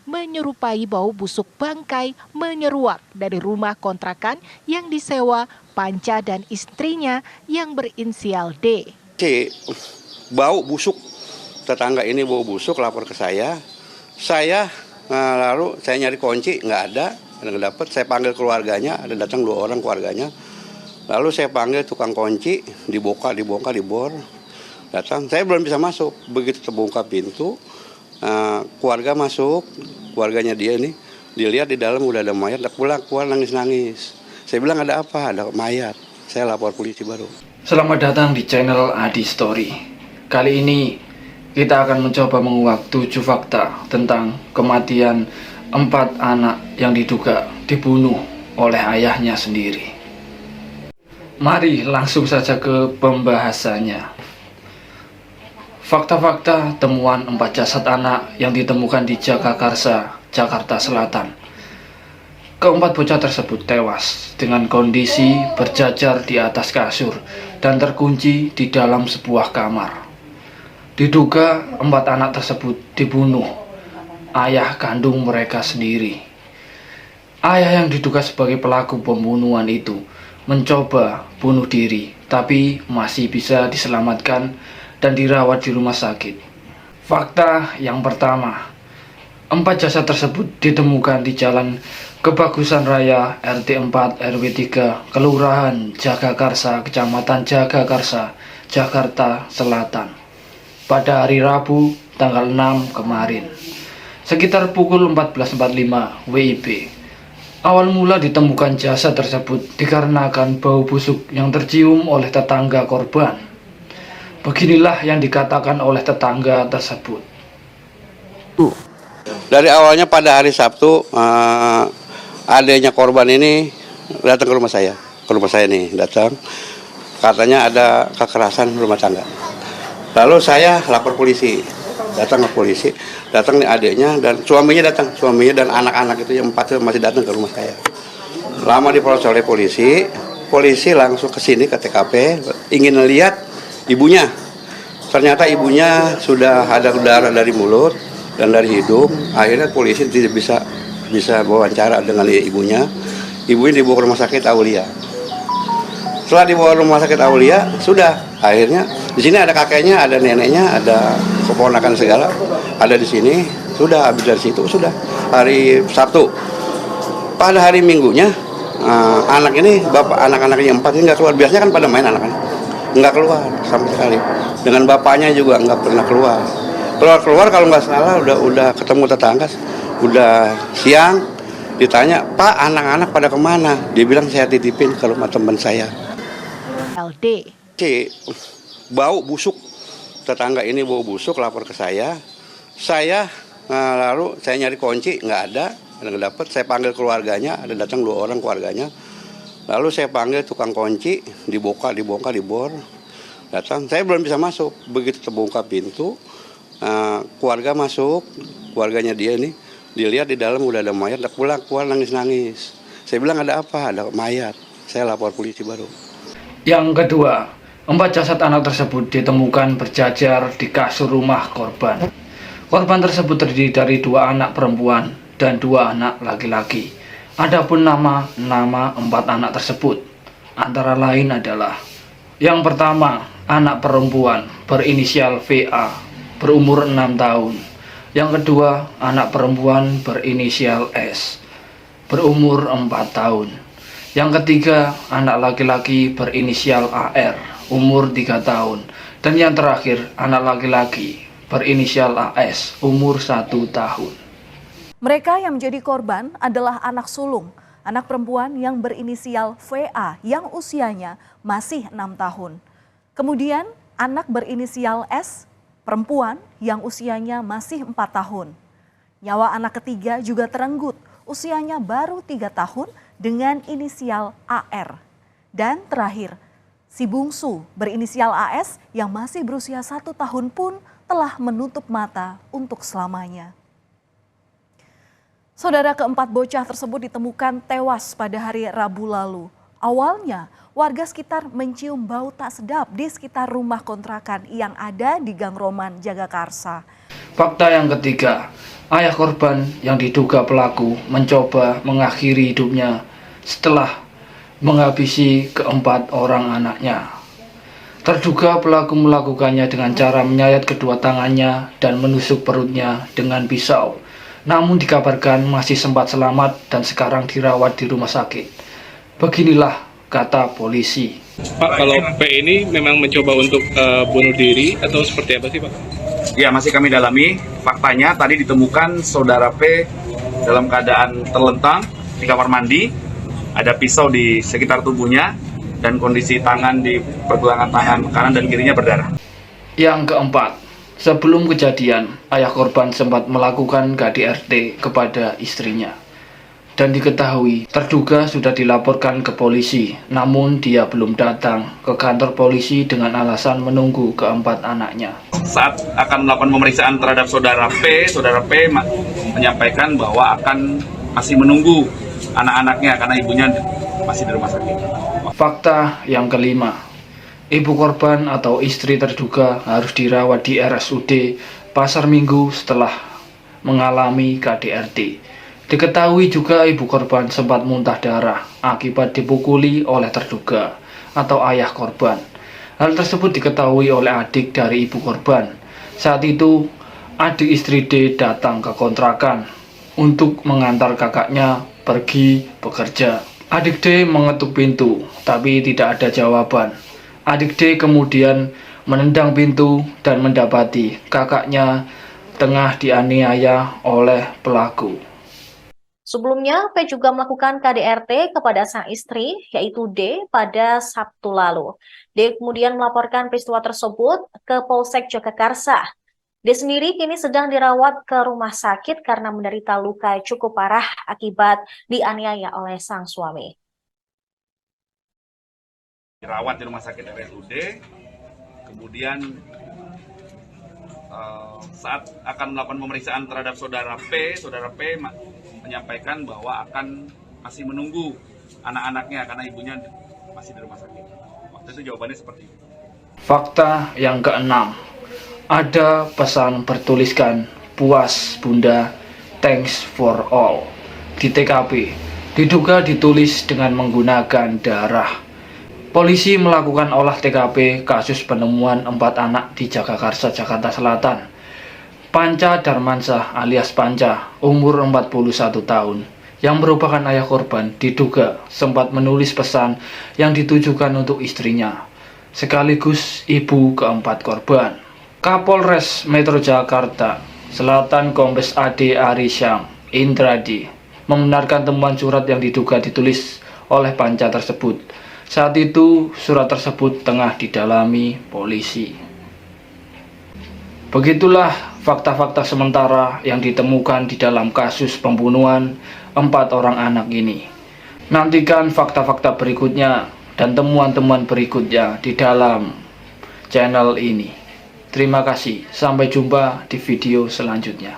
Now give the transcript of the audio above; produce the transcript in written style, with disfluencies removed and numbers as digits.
menyerupai bau busuk bangkai menyeruak dari rumah kontrakan yang disewa Panca dan istrinya yang berinisial D. Bau busuk, tetangga ini bau busuk lapor ke saya. Lalu saya nyari kunci, nggak dapet. Saya panggil keluarganya, ada datang 2 orang keluarganya. Lalu saya panggil tukang kunci, dibongkar, dibor. Datang, saya belum bisa masuk. Begitu terbuka pintu, keluarga masuk, keluarganya dia ini, dilihat di dalam udah ada mayat, keluar nangis-nangis. Saya bilang ada apa? Ada mayat. Saya lapor polisi baru. Selamat datang di channel Adi Story. Kali ini kita akan mencoba menguak 7 fakta tentang kematian 4 anak yang diduga dibunuh oleh ayahnya sendiri. Mari langsung saja ke pembahasannya. Fakta-fakta temuan 4 jasad anak yang ditemukan di Jagakarsa, Jakarta Selatan. Keempat bocah tersebut tewas dengan kondisi berjajar di atas kasur dan terkunci di dalam sebuah kamar. Diduga 4 anak tersebut dibunuh ayah kandung mereka sendiri. Ayah yang diduga sebagai pelaku pembunuhan itu mencoba bunuh diri, tapi masih bisa diselamatkan dan dirawat di rumah sakit. Fakta yang pertama, 4 jasad tersebut ditemukan di Jalan Kebagusan Raya RT 4 RW 3 Kelurahan Jagakarsa, Kecamatan Jagakarsa, Jakarta Selatan pada hari Rabu tanggal 6 kemarin sekitar pukul 14.45 WIB. Awal mula ditemukan jasad tersebut dikarenakan bau busuk yang tercium oleh tetangga korban. Beginilah yang dikatakan oleh tetangga tersebut. Dari awalnya pada hari Sabtu, adanya korban ini datang ke rumah saya nih datang, katanya ada kekerasan rumah tangga. Lalu saya lapor polisi, datang nih adiknya dan suaminya dan anak-anak itu yang 4 masih datang ke rumah saya. Lama diproses oleh polisi langsung ke sini ke TKP, ingin lihat ibunya. Ternyata ibunya sudah ada darah dari mulut dan dari hidung. Akhirnya polisi tidak bisa wawancara dengan ibunya. Ibunya dibawa ke rumah sakit Aulia. Setelah dibawa ke rumah sakit Aulia, sudah akhirnya di sini ada kakeknya, ada neneknya, ada keponakan segala, ada di sini. Sudah habis dari situ sudah hari Sabtu. Pada hari Minggunya anak ini anak-anaknya 4 ini nggak keluar. Biasanya kan pada main anak-anak, nggak keluar sama sekali. Dengan bapaknya juga nggak pernah keluar. Keluar kalau nggak salah udah ketemu tetangga, udah siang, ditanya, "Pak, anak-anak pada kemana?" Dia bilang, "Saya titipin ke rumah teman saya." LD. Bau busuk, tetangga ini bau busuk lapor ke saya. Lalu saya nyari kunci, nggak dapet. Saya panggil keluarganya, ada datang 2 orang keluarganya. Lalu saya panggil tukang kunci, dibongkar, dibor. Datang, saya belum bisa masuk. Begitu terbuka pintu, keluarga masuk, keluarganya dia ini, dilihat di dalam udah ada mayat, keluar nangis-nangis. Saya bilang ada apa? Ada mayat. Saya lapor polisi baru. Yang kedua, 4 jasad anak tersebut ditemukan berjajar di kasur rumah korban. Korban tersebut terdiri dari 2 anak perempuan dan 2 anak laki-laki. Adapun nama 4 anak tersebut antara lain adalah: yang pertama, anak perempuan berinisial VA berumur 6 tahun. Yang kedua, anak perempuan berinisial S berumur 4 tahun. Yang ketiga, anak laki-laki berinisial AR umur 3 tahun. Dan yang terakhir, anak laki-laki berinisial AS umur 1 tahun. Mereka yang menjadi korban adalah anak sulung, anak perempuan yang berinisial VA yang usianya masih 6 tahun. Kemudian anak berinisial S, perempuan yang usianya masih 4 tahun. Nyawa anak ketiga juga terenggut, usianya baru 3 tahun dengan inisial AR. Dan terakhir, si bungsu berinisial AS yang masih berusia 1 tahun pun telah menutup mata untuk selamanya. Saudara, keempat bocah tersebut ditemukan tewas pada hari Rabu lalu. Awalnya, warga sekitar mencium bau tak sedap di sekitar rumah kontrakan yang ada di Gang Roman, Jagakarsa. Fakta yang ketiga, ayah korban yang diduga pelaku mencoba mengakhiri hidupnya setelah menghabisi keempat orang anaknya. Terduga pelaku melakukannya dengan cara menyayat kedua tangannya dan menusuk perutnya dengan pisau. Namun dikabarkan masih sempat selamat dan sekarang dirawat di rumah sakit. Beginilah kata polisi. Pak, kalau P ini memang mencoba untuk bunuh diri atau seperti apa sih Pak? Ya, masih kami dalami. Faktanya tadi ditemukan saudara P dalam keadaan terlentang di kamar mandi. Ada pisau di sekitar tubuhnya dan kondisi tangan di pergelangan tangan kanan dan kirinya berdarah. Yang keempat, sebelum kejadian, ayah korban sempat melakukan KDRT kepada istrinya. Dan diketahui terduga sudah dilaporkan ke polisi, namun dia belum datang ke kantor polisi dengan alasan menunggu keempat anaknya. Saat akan melakukan pemeriksaan terhadap saudara P menyampaikan bahwa akan masih menunggu anak-anaknya karena ibunya masih di rumah sakit. Fakta yang kelima, ibu korban atau istri terduga harus dirawat di RSUD Pasar Minggu setelah mengalami KDRT. Diketahui juga ibu korban sempat muntah darah akibat dipukuli oleh terduga atau ayah korban. Hal tersebut diketahui oleh adik dari ibu korban. Saat itu, adik istri D datang ke kontrakan untuk mengantar kakaknya pergi bekerja. Adik D mengetuk pintu, tapi tidak ada jawaban. Adik D kemudian menendang pintu dan mendapati kakaknya tengah dianiaya oleh pelaku. Sebelumnya, P juga melakukan KDRT kepada sang istri, yaitu D, pada Sabtu lalu. D kemudian melaporkan peristiwa tersebut ke Polsek Jagakarsa. D sendiri kini sedang dirawat ke rumah sakit karena menderita luka cukup parah akibat dianiaya oleh sang suami. Dirawat di rumah sakit RSUD, kemudian saat akan melakukan pemeriksaan terhadap saudara P menyampaikan bahwa akan masih menunggu anak-anaknya karena ibunya masih di rumah sakit. Waktu itu jawabannya seperti itu. Fakta yang keenam, ada pesan bertuliskan "Puas Bunda, thanks for all" di TKP. Diduga ditulis dengan menggunakan darah. Polisi melakukan olah TKP kasus penemuan 4 anak di Jagakarsa, Jakarta Selatan. Panca Darmansyah alias Panca, umur 41 tahun, yang merupakan ayah korban, diduga sempat menulis pesan yang ditujukan untuk istrinya, sekaligus ibu keempat korban. Kapolres Metro Jakarta Selatan Kombes AD Arisyam Indradi membenarkan temuan surat yang diduga ditulis oleh Panca tersebut. Saat itu, surat tersebut tengah didalami polisi. Begitulah fakta-fakta sementara yang ditemukan di dalam kasus pembunuhan 4 orang anak ini. Nantikan fakta-fakta berikutnya dan temuan-temuan berikutnya di dalam channel ini. Terima kasih, sampai jumpa di video selanjutnya.